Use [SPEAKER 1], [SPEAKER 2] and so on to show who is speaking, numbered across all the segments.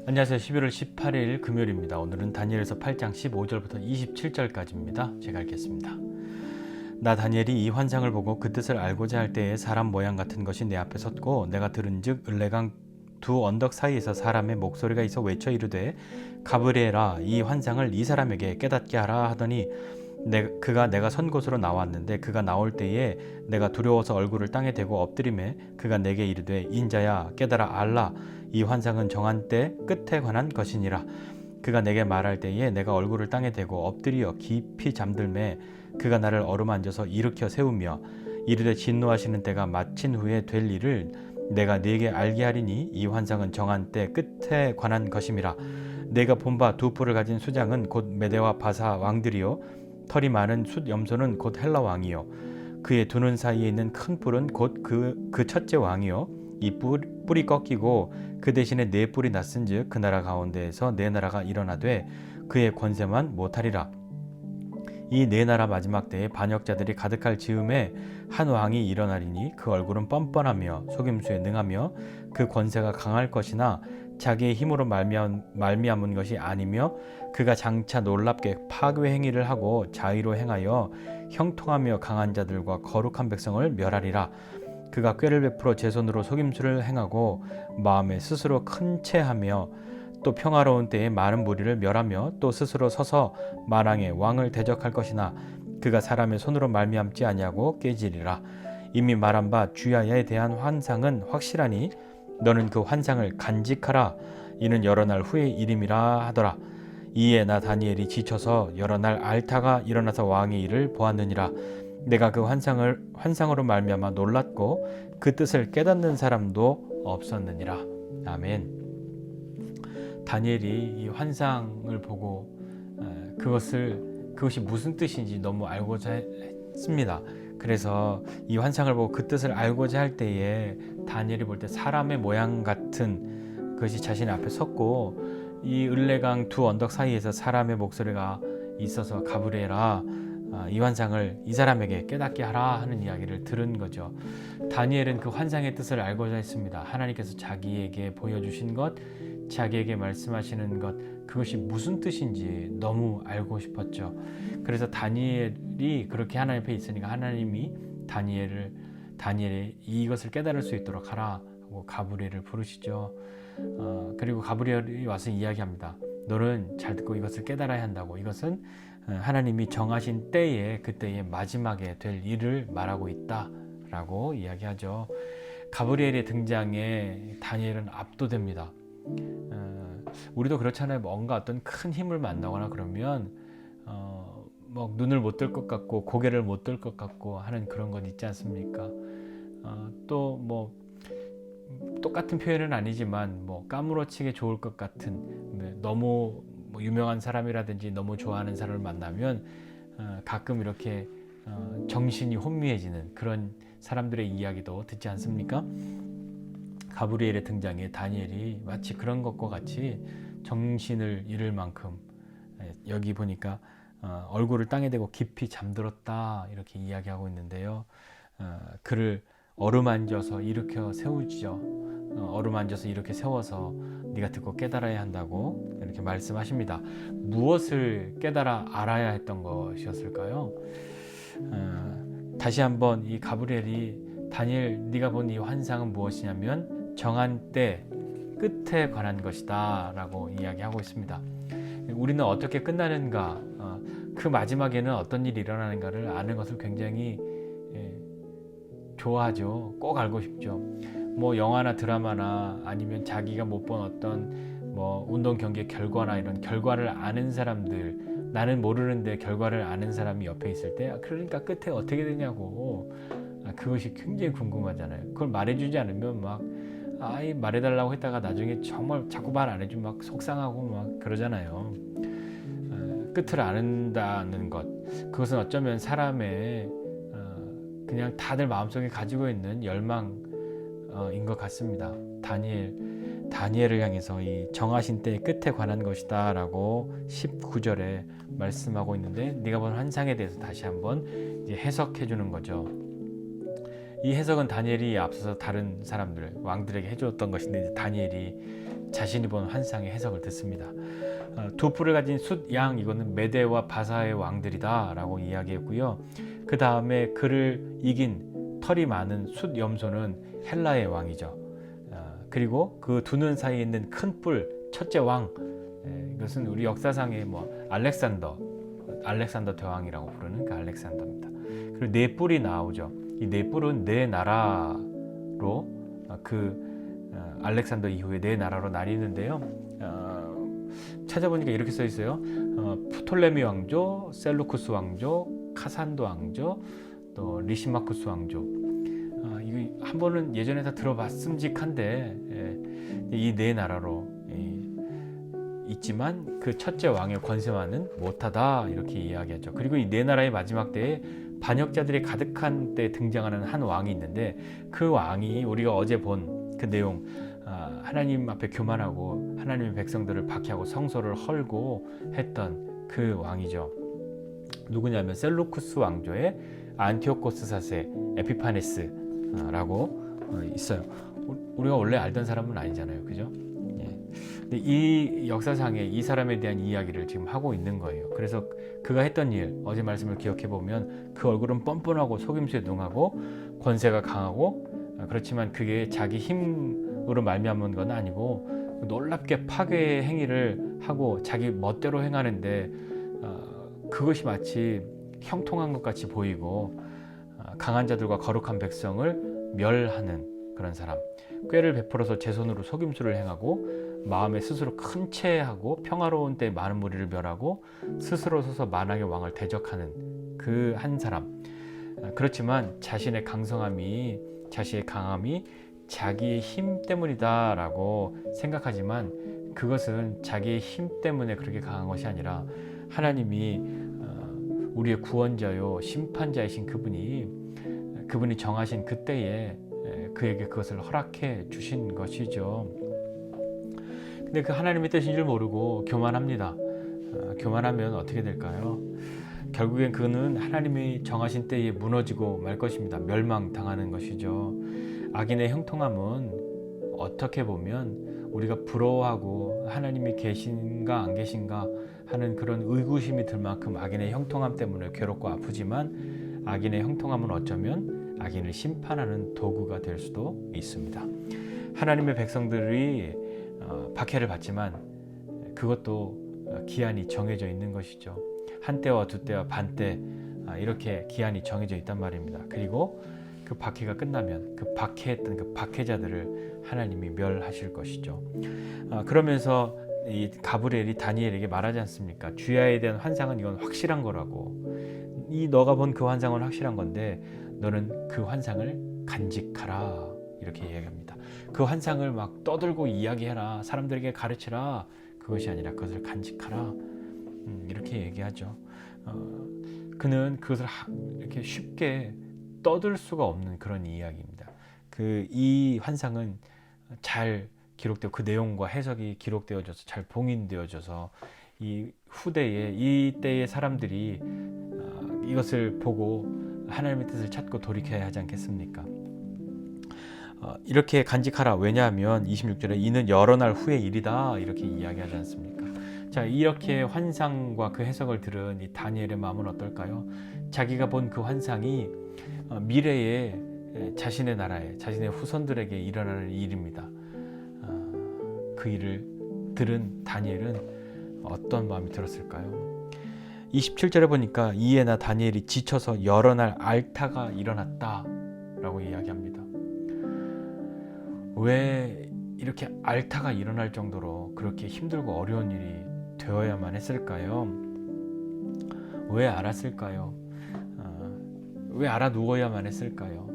[SPEAKER 1] 안녕하세요. 11월 18일 금요일입니다. 오늘은 다니엘서 8장 15절부터 27절까지입니다. 제가 읽겠습니다. 나 다니엘이 이 환상을 보고 그 뜻을 알고자 할 때에 사람 모양 같은 것이 내 앞에 섰고 내가 들은즉 을레강 두 언덕 사이에서 사람의 목소리가 있어 외쳐 이르되 가브리엘아 이 환상을 이 사람에게 깨닫게 하라 하더니 그가 내가 선 곳으로 나왔는데 그가 나올 때에 내가 두려워서 얼굴을 땅에 대고 엎드리매 그가 내게 이르되 인자야 깨달아 알라 이 환상은 정한 때 끝에 관한 것이니라. 그가 내게 말할 때에 내가 얼굴을 땅에 대고 엎드려 깊이 잠들매 그가 나를 어루만져서 일으켜 세우며 이르되 진노하시는 때가 마친 후에 될 일을 내가 네게 알게 하리니 이 환상은 정한 때 끝에 관한 것임이라. 내가 본 바 두 뿔을 가진 수장은 곧 메대와 바사 왕들이요 털이 많은 숫 염소는 곧 헬라 왕이요 그의 두 눈 사이에 있는 큰 뿔은 곧 그 첫째 왕이요 이 뿔이 꺾이고 그 대신에 네 뿔이 났은즉 그 나라 가운데에서 네 나라가 일어나되 그의 권세만 못하리라. 이 네 나라 마지막 때에 반역자들이 가득할 즈음에 한 왕이 일어나리니 그 얼굴은 뻔뻔하며 속임수에 능하며 그 권세가 강할 것이나 자기의 힘으로 말미암은 것이 아니며 그가 장차 놀랍게 파괴 행위를 하고 자의로 행하여 형통하며 강한 자들과 거룩한 백성을 멸하리라. 그가 꾀를 베풀어 제 손으로 속임수를 행하고 마음에 스스로 큰 채하며 또 평화로운 때에 많은 무리를 멸하며 또 스스로 서서 만왕의 왕을 대적할 것이나 그가 사람의 손으로 말미암지 아니하고 깨지리라. 이미 말한 바 주야에 대한 환상은 확실하니 너는 그 환상을 간직하라. 이는 여러 날 후의 일임이라 하더라. 이에 나 다니엘이 지쳐서 여러 날 알타가 일어나서 왕의 일을 보았느니라. 내가 그 환상으로 말미암아 놀랐고 그 뜻을 깨닫는 사람도 없었느니라. 아멘. 다니엘이 이 환상을 보고 그것이 무슨 뜻인지 너무 알고자 했습니다. 그래서 이 환상을 보고 그 뜻을 알고자 할 때에 다니엘이 볼 때 사람의 모양 같은 것이 자신 앞에 섰고 이 을레강 두 언덕 사이에서 사람의 목소리가 있어서 가브리엘아 이 환상을 이 사람에게 깨닫게 하라 하는 이야기를 들은 거죠. 다니엘은 그 환상의 뜻을 알고자 했습니다. 하나님께서 자기에게 보여주신 것, 자기에게 말씀하시는 것, 그것이 무슨 뜻인지 너무 알고 싶었죠. 그래서 다니엘이 그렇게 하나님 앞에 있으니까 하나님이 다니엘이 이것을 깨달을 수 있도록 하라 하고 가브리엘을 부르시죠. 그리고 가브리엘이 와서 이야기합니다. 너는 잘 듣고 이것을 깨달아야 한다고. 이것은 하나님이 정하신 때에 그때의 마지막에 될 일을 말하고 있다라고 이야기하죠. 가브리엘의 등장에 다니엘은 압도됩니다. 우리도 그렇잖아요. 뭔가 어떤 큰 힘을 만나거나 그러면 뭐 눈을 못 뜰 것 같고 고개를 못 들 것 같고 하는 그런 건 있지 않습니까? 또 뭐 똑같은 표현은 아니지만 뭐 까무러치게 좋을 것 같은 너무 뭐 유명한 사람이라든지 너무 좋아하는 사람을 만나면 가끔 이렇게 정신이 혼미해지는 그런 사람들의 이야기도 듣지 않습니까? 가브리엘의 등장에 다니엘이 마치 그런 것과 같이 정신을 잃을 만큼 여기 보니까 얼굴을 땅에 대고 깊이 잠들었다 이렇게 이야기하고 있는데요. 그를 어루만져서 일으켜 세우죠. 어루만져서 이렇게 세워서 네가 듣고 깨달아야 한다고 이렇게 말씀하십니다. 무엇을 깨달아 알아야 했던 것이었을까요? 다시 한번 이 가브리엘이 다니엘 네가 본 이 환상은 무엇이냐면 정한 때 끝에 관한 것이다 라고 이야기하고 있습니다. 우리는 어떻게 끝나는가, 그 마지막에는 어떤 일이 일어나는가를 아는 것을 굉장히 좋아하죠. 꼭 알고 싶죠. 뭐 영화나 드라마나 아니면 자기가 못 본 어떤 뭐 운동 경기의 결과나 이런 결과를 아는 사람들, 나는 모르는데 결과를 아는 사람이 옆에 있을 때 그러니까 끝에 어떻게 되냐고 그것이 굉장히 궁금하잖아요. 그걸 말해주지 않으면 막 말해달라고 했다가 나중에 정말 자꾸 말 안 해주면 막 속상하고 막 그러잖아요. 끝을 아는다는 것, 그것은 어쩌면 사람의 그냥 다들 마음속에 가지고 있는 열망인 것 같습니다. 다니엘을 향해서 이 정하신 때의 끝에 관한 것이다 라고 19절에 말씀하고 있는데 네가 본 환상에 대해서 다시 한번 이제 해석해 주는 거죠. 이 해석은 다니엘이 앞서서 다른 사람들 왕들에게 해줬던 것인데 다니엘이 자신이 본 환상의 해석을 듣습니다. 두 뿔을 가진 숫, 양, 이거는 메대와 바사의 왕들이다 라고 이야기했고요. 그 다음에 그를 이긴 털이 많은 숫 염소는 헬라의 왕이죠. 그리고 그 두 눈 사이에 있는 큰 뿔, 첫째 왕, 이것은 우리 역사상의 알렉산더 대왕이라고 부르는 그 알렉산더입니다. 그리고 네 뿔이 나오죠. 이 네 뿔은 네 나라로 알렉산더 이후에 네 나라로 나뉘는데요. 찾아보니까 이렇게 써 있어요. 프톨레미 왕조, 셀루쿠스 왕조, 카산도 왕조, 또 리시마쿠스 왕조. 이거 한 번은 예전에 다 들어봤음직한데 이 네 나라로 있지만 그 첫째 왕의 권세와는 못하다 이렇게 이야기하죠. 그리고 이 네 나라의 마지막 때에 반역자들이 가득한 때 등장하는 한 왕이 있는데 그 왕이 우리가 어제 본 그 내용, 하나님 앞에 교만하고 하나님의 백성들을 박해하고 성소를 헐고 했던 그 왕이죠. 누구냐면 셀루쿠스 왕조의 안티오코스 4세 에피파네스라고 있어요. 우리가 원래 알던 사람은 아니잖아요, 그죠? 근데 이 역사상에 이 사람에 대한 이야기를 지금 하고 있는 거예요. 그래서 그가 했던 일, 어제 말씀을 기억해 보면 그 얼굴은 뻔뻔하고 속임수에 능하고 권세가 강하고, 그렇지만 그게 자기 힘으로 말미암은 건 아니고 놀랍게 파괴의 행위를 하고 자기 멋대로 행하는데 그것이 마치 형통한 것 같이 보이고 강한 자들과 거룩한 백성을 멸하는 그런 사람, 꾀를 베풀어서 제 손으로 속임수를 행하고 마음에 스스로 큰 체하고 평화로운 때 많은 무리를 멸하고 스스로 서서 만왕의 왕을 대적하는 그 한 사람. 그렇지만 자신의 강성함이, 자신의 강함이 자기의 힘 때문이다라고 생각하지만 그것은 자기의 힘 때문에 그렇게 강한 것이 아니라 하나님이 우리의 구원자요 심판자이신 그분이 정하신 그때에 그에게 그것을 허락해 주신 것이죠. 근데 그 하나님의 뜻인 줄 모르고 교만합니다. 교만하면 어떻게 될까요? 결국엔 그는 하나님이 정하신 때에 무너지고 말 것입니다. 멸망당하는 것이죠. 악인의 형통함은 어떻게 보면 우리가 부러워하고 하나님이 계신가 안 계신가 하는 그런 의구심이 들 만큼 악인의 형통함 때문에 괴롭고 아프지만 악인의 형통함은 어쩌면 악인을 심판하는 도구가 될 수도 있습니다. 하나님의 백성들이 박해를 받지만 그것도 기한이 정해져 있는 것이죠. 한때와 두때와 반때 이렇게 기한이 정해져 있단 말입니다. 그리고 그 박해가 끝나면 그 박해했던 그 박해자들을 하나님이 멸하실 것이죠. 그러면서 이 가브리엘이 다니엘에게 말하지 않습니까? 주야에 대한 환상은 이건 확실한 거라고. 너가 본 그 환상은 확실한 건데 너는 그 환상을 간직하라 이렇게 이야기합니다. 그 환상을 막 떠들고 이야기해라, 사람들에게 가르치라, 그것이 아니라 그것을 간직하라 이렇게 얘기하죠. 그는 그것을 이렇게 쉽게 떠들 수가 없는 그런 이야기입니다. 이 환상은 잘 기록되어 그 내용과 해석이 기록되어져서 잘 봉인되어져서 이 후대에 이 때의 사람들이 이것을 보고 하나님의 뜻을 찾고 돌이켜야 하지 않겠습니까? 이렇게 간직하라. 왜냐하면 26절에 이는 여러 날 후의 일이다 이렇게 이야기하지 않습니까? 자, 이렇게 환상과 그 해석을 들은 이 다니엘의 마음은 어떨까요? 자기가 본 그 환상이 미래에 자신의 나라에 자신의 후손들에게 일어나는 일입니다. 그 일을 들은 다니엘은 어떤 마음이 들었을까요? 27절에 보니까 이에 나 다니엘이 지쳐서 여러 날 앓다가 일어났다 라고 이야기합니다. 왜 이렇게 앓다가 일어날 정도로 그렇게 힘들고 어려운 일이 되어야만 했을까요? 왜 알았을까요? 왜 알아 누워야만 했을까요?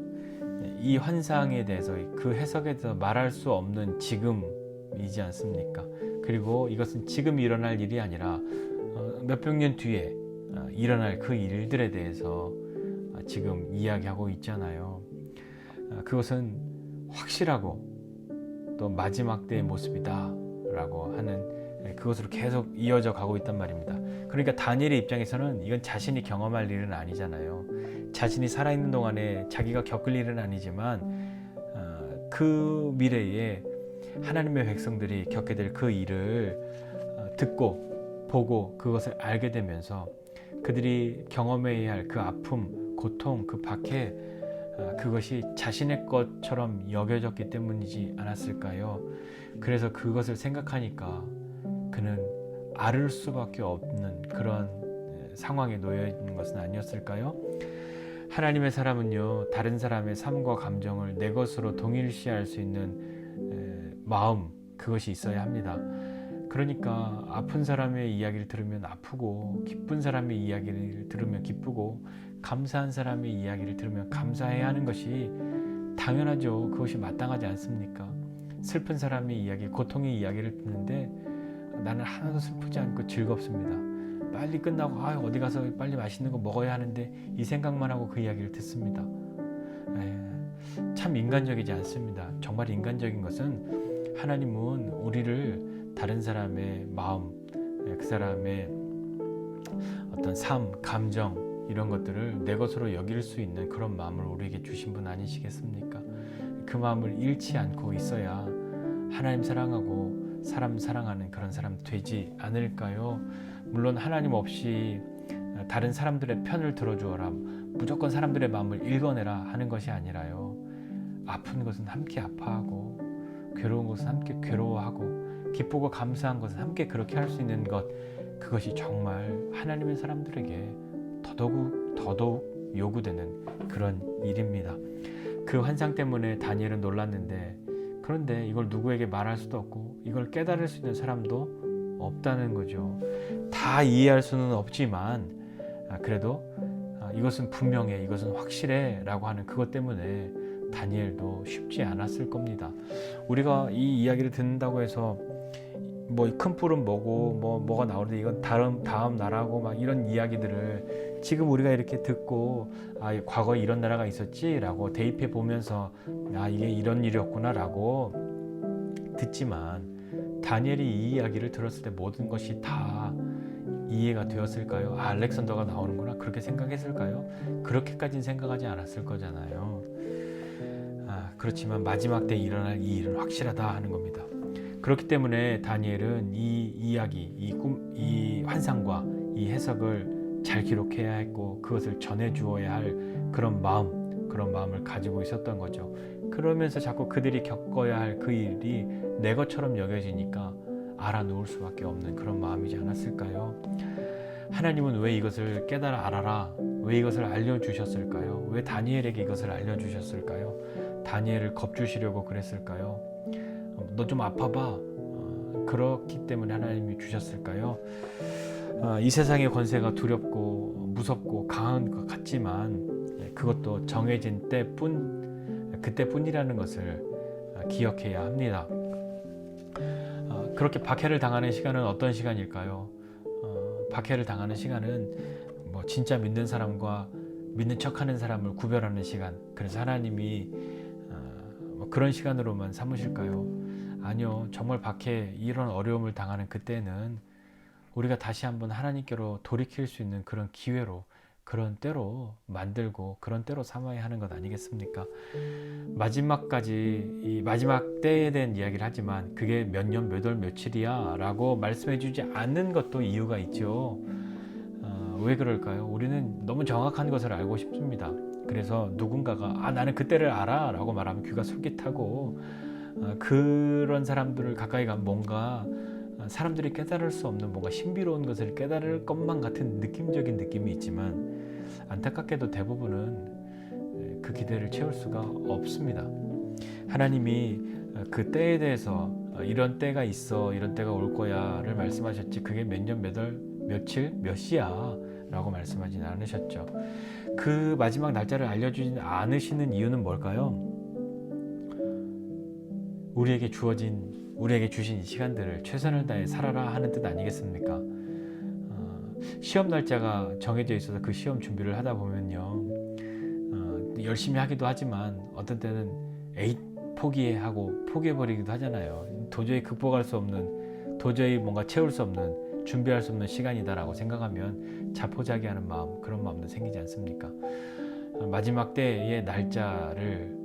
[SPEAKER 1] 이 환상에 대해서 그 해석에 대해서 말할 수 없는 지금이지 않습니까? 그리고 이것은 지금 일어날 일이 아니라 몇백 년 뒤에 일어날 그 일들에 대해서 지금 이야기하고 있잖아요. 그것은 확실하고 또 마지막 때의 모습이다 라고 하는 그것으로 계속 이어져 가고 있단 말입니다. 그러니까 다니엘의 입장에서는 이건 자신이 경험할 일은 아니잖아요. 자신이 살아있는 동안에 자기가 겪을 일은 아니지만 그 미래에 하나님의 백성들이 겪게 될 그 일을 듣고 보고 그것을 알게 되면서 그들이 경험해야 할 그 아픔, 고통, 그 박해, 그것이 자신의 것처럼 여겨졌기 때문이지 않았을까요? 그래서 그것을 생각하니까 그는 앓을 수밖에 없는 그런 상황에 놓여 있는 것은 아니었을까요? 하나님의 사람은요, 다른 사람의 삶과 감정을 내 것으로 동일시할 수 있는 마음, 그것이 있어야 합니다. 그러니까 아픈 사람의 이야기를 들으면 아프고, 기쁜 사람의 이야기를 들으면 기쁘고, 감사한 사람의 이야기를 들으면 감사해야 하는 것이 당연하죠. 그것이 마땅하지 않습니까? 슬픈 사람의 이야기, 고통의 이야기를 듣는데 나는 하나도 슬프지 않고 즐겁습니다. 빨리 끝나고 어디 가서 빨리 맛있는 거 먹어야 하는데 이 생각만 하고 그 이야기를 듣습니다. 참 인간적이지 않습니다. 정말 인간적인 것은 하나님은 우리를 다른 사람의 마음, 그 사람의 어떤 삶, 감정 이런 것들을 내 것으로 여길 수 있는 그런 마음을 우리에게 주신 분 아니시겠습니까? 그 마음을 잃지 않고 있어야 하나님 사랑하고 사람 사랑하는 그런 사람 되지 않을까요? 물론 하나님 없이 다른 사람들의 편을 들어주어라, 무조건 사람들의 마음을 읽어내라 하는 것이 아니라요, 아픈 것은 함께 아파하고 괴로운 것은 함께 괴로워하고 기쁘고 감사한 것은 함께 그렇게 할 수 있는 것, 그것이 정말 하나님의 사람들에게 더더욱 요구되는 그런 일입니다. 그 환상 때문에 다니엘은 놀랐는데, 그런데 이걸 누구에게 말할 수도 없고 이걸 깨달을 수 있는 사람도 없다는 거죠. 다 이해할 수는 없지만 그래도 이것은 분명해, 이것은 확실해 라고 하는 그것 때문에 다니엘도 쉽지 않았을 겁니다. 우리가 이 이야기를 듣는다고 해서 뭐 큰 뿔은 뭐고 뭐가 나오는데 이건 다음 나라고 막 이런 이야기들을 지금 우리가 이렇게 듣고 과거에 이런 나라가 있었지 라고 대입해 보면서 이게 이런 일이었구나 라고 듣지만, 다니엘이 이 이야기를 들었을 때 모든 것이 다 이해가 되었을까요? 알렉산더가 나오는구나 그렇게 생각했을까요? 그렇게까지는 생각하지 않았을 거잖아요. 그렇지만 마지막 때 일어날 이 일은 확실하다 하는 겁니다. 그렇기 때문에 다니엘은 이 이야기, 이 환상과 이 해석을 잘 기록해야 했고 그것을 전해주어야 할 그런 마음을 가지고 있었던 거죠. 그러면서 자꾸 그들이 겪어야 할 그 일이 내 것처럼 여겨지니까 알아놓을 수밖에 없는 그런 마음이지 않았을까요? 하나님은 왜 이것을 깨달아 알아라, 왜 이것을 알려주셨을까요? 왜 다니엘에게 이것을 알려주셨을까요? 다니엘을 겁주시려고 그랬을까요? 너 좀 아파봐, 그렇기 때문에 하나님이 주셨을까요? 이 세상의 권세가 두렵고 무섭고 강한 것 같지만 그것도 정해진 그때뿐이라는 것을 기억해야 합니다. 그렇게 박해를 당하는 시간은 어떤 시간일까요? 박해를 당하는 시간은 진짜 믿는 사람과 믿는 척하는 사람을 구별하는 시간, 그래서 하나님이 그런 시간으로만 삼으실까요? 아니요. 정말 박해, 이런 어려움을 당하는 그때는 우리가 다시 한번 하나님께로 돌이킬 수 있는 그런 기회로, 그런 때로 만들고 그런 때로 삼아야 하는 것 아니겠습니까? 마지막까지 이 마지막 때에 대한 이야기를 하지만 그게 몇 년, 몇 월, 며칠이야 라고 말씀해 주지 않는 것도 이유가 있죠. 왜 그럴까요? 우리는 너무 정확한 것을 알고 싶습니다. 그래서 누군가가 나는 그때를 알아 라고 말하면 귀가 솔깃하고, 그런 사람들을 가까이 가면 뭔가 사람들이 깨달을 수 없는 뭔가 신비로운 것을 깨달을 것만 같은 느낌적인 느낌이 있지만, 안타깝게도 대부분은 그 기대를 채울 수가 없습니다. 하나님이 그 때에 대해서 이런 때가 있어, 이런 때가 올 거야 를 말씀하셨지, 그게 몇 년, 몇 월, 며칠, 몇 시야 라고 말씀하진 않으셨죠. 그 마지막 날짜를 알려주지 않으시는 이유는 뭘까요? 우리에게 주신 이 시간들을 최선을 다해 살아라 하는 뜻 아니겠습니까? 시험 날짜가 정해져 있어서 그 시험 준비를 하다 보면요, 열심히 하기도 하지만 어떤 때는 포기해버리기도 하잖아요. 도저히 극복할 수 없는, 도저히 뭔가 채울 수 없는, 준비할 수 없는 시간이다라고 생각하면 자포자기하는 마음, 그런 마음도 생기지 않습니까? 마지막 때의 날짜를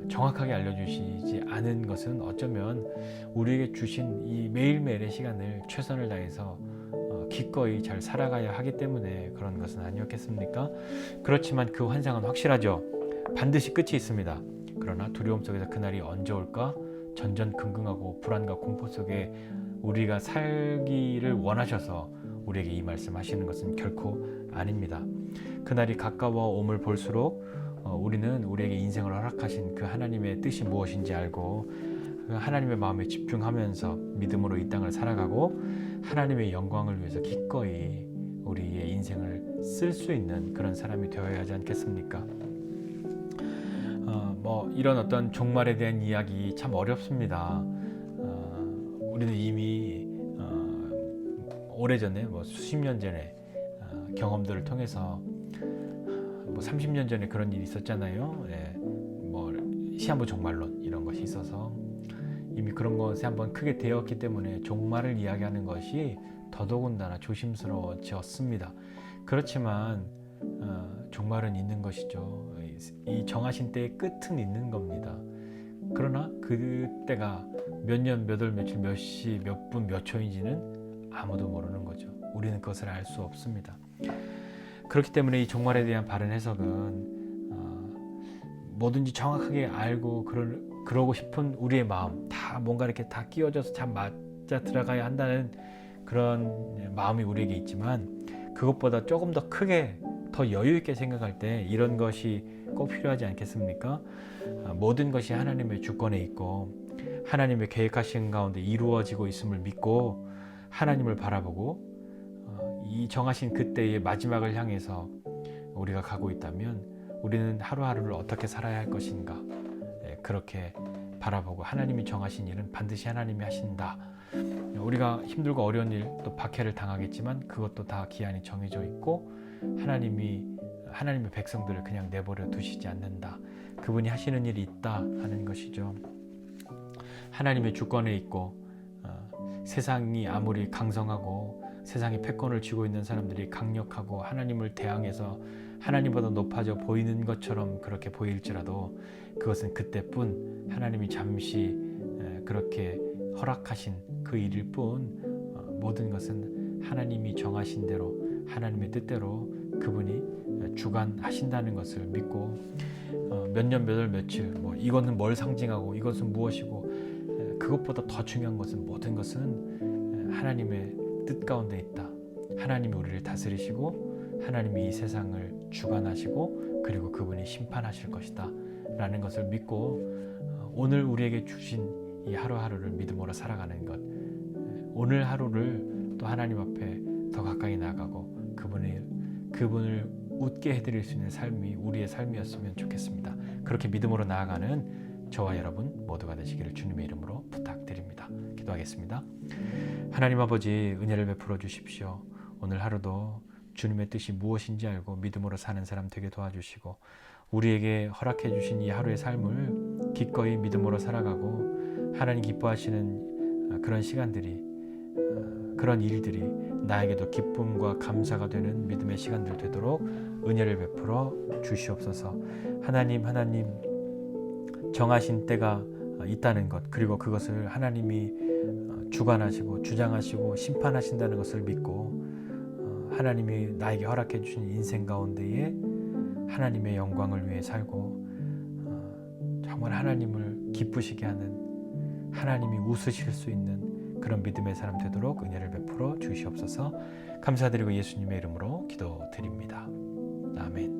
[SPEAKER 1] 정확하게 알려주시지 않은 것은 어쩌면 우리에게 주신 이 매일매일의 시간을 최선을 다해서 기꺼이 잘 살아가야 하기 때문에 그런 것은 아니었겠습니까? 그렇지만 그 환상은 확실하죠. 반드시 끝이 있습니다. 그러나 두려움 속에서 그날이 언제 올까? 전전긍긍하고 불안과 공포 속에 우리가 살기를 원하셔서 우리에게 이 말씀하시는 것은 결코 아닙니다. 그날이 가까워 옴을 볼수록 우리는 우리에게 인생을 허락하신 그 하나님의 뜻이 무엇인지 알고 그 하나님의 마음에 집중하면서 믿음으로 이 땅을 살아가고 하나님의 영광을 위해서 기꺼이 우리의 인생을 쓸 수 있는 그런 사람이 되어야 하지 않겠습니까? 이런 어떤 종말에 대한 이야기 참 어렵습니다. 우리는 이미 오래전에 수십 년 전에 경험들을 통해서 30년 전에 그런 일이 있었잖아요. 시한부 종말론 이런 것이 있어서 이미 그런 것에 한번 크게 되었기 때문에 종말을 이야기하는 것이 더더군다나 조심스러워졌습니다. 그렇지만 종말은 있는 것이죠. 이 정하신 때의 끝은 있는 겁니다. 그러나 그때가 몇 년, 몇 월, 며칠, 몇 시, 몇 분, 몇 초인지는 아무도 모르는 거죠. 우리는 그것을 알 수 없습니다. 그렇기 때문에 이 종말에 대한 바른 해석은 뭐든지 정확하게 알고 그러고 싶은 우리의 마음, 다 뭔가 이렇게 다 끼워져서 참 맞아 들어가야 한다는 그런 마음이 우리에게 있지만 그것보다 조금 더 크게 더 여유 있게 생각할 때 이런 것이 꼭 필요하지 않겠습니까? 모든 것이 하나님의 주권에 있고 하나님의 계획하신 가운데 이루어지고 있음을 믿고 하나님을 바라보고 이 정하신 그때의 마지막을 향해서 우리가 가고 있다면 우리는 하루하루를 어떻게 살아야 할 것인가 그렇게 바라보고 하나님이 정하신 일은 반드시 하나님이 하신다. 우리가 힘들고 어려운 일 또 박해를 당하겠지만 그것도 다 기한이 정해져 있고 하나님의 백성들을 그냥 내버려 두시지 않는다. 그분이 하시는 일이 있다 하는 것이죠. 하나님의 주권에 있고 세상이 아무리 강성하고 세상에 패권을 쥐고 있는 사람들이 강력하고 하나님을 대항해서 하나님보다 높아져 보이는 것처럼 그렇게 보일지라도 그것은 그때뿐 하나님이 잠시 그렇게 허락하신 그 일일 뿐 모든 것은 하나님이 정하신 대로 하나님의 뜻대로 그분이 주관하신다는 것을 믿고 몇 년, 몇 월, 며칠 이것은 뭘 상징하고 이것은 무엇이고 그것보다 더 중요한 것은 모든 것은 하나님의 뜻 가운데 있다. 하나님이 우리를 다스리시고 하나님이 이 세상을 주관하시고 그리고 그분이 심판하실 것이다 라는 것을 믿고 오늘 우리에게 주신 이 하루하루를 믿음으로 살아가는 것, 오늘 하루를 또 하나님 앞에 더 가까이 나가고 그분을 웃게 해드릴 수 있는 삶이 우리의 삶이었으면 좋겠습니다. 그렇게 믿음으로 나아가는 저와 여러분 모두가 되시기를 주님의 이름으로 부탁드립니다. 기도하겠습니다. 하나님 아버지 은혜를 베풀어 주십시오. 오늘 하루도 주님의 뜻이 무엇인지 알고 믿음으로 사는 사람 되게 도와주시고 우리에게 허락해 주신 이 하루의 삶을 기꺼이 믿음으로 살아가고 하나님 기뻐하시는 그런 시간들이 그런 일들이 나에게도 기쁨과 감사가 되는 믿음의 시간들 되도록 은혜를 베풀어 주시옵소서. 하나님 정하신 때가 있다는 것 그리고 그것을 하나님이 주관하시고 주장하시고 심판하신다는 것을 믿고 하나님이 나에게 허락해 주신 인생 가운데에 하나님의 영광을 위해 살고 정말 하나님을 기쁘시게 하는 하나님이 웃으실 수 있는 그런 믿음의 사람 되도록 은혜를 베풀어 주시옵소서. 감사드리고 예수님의 이름으로 기도드립니다. 아멘.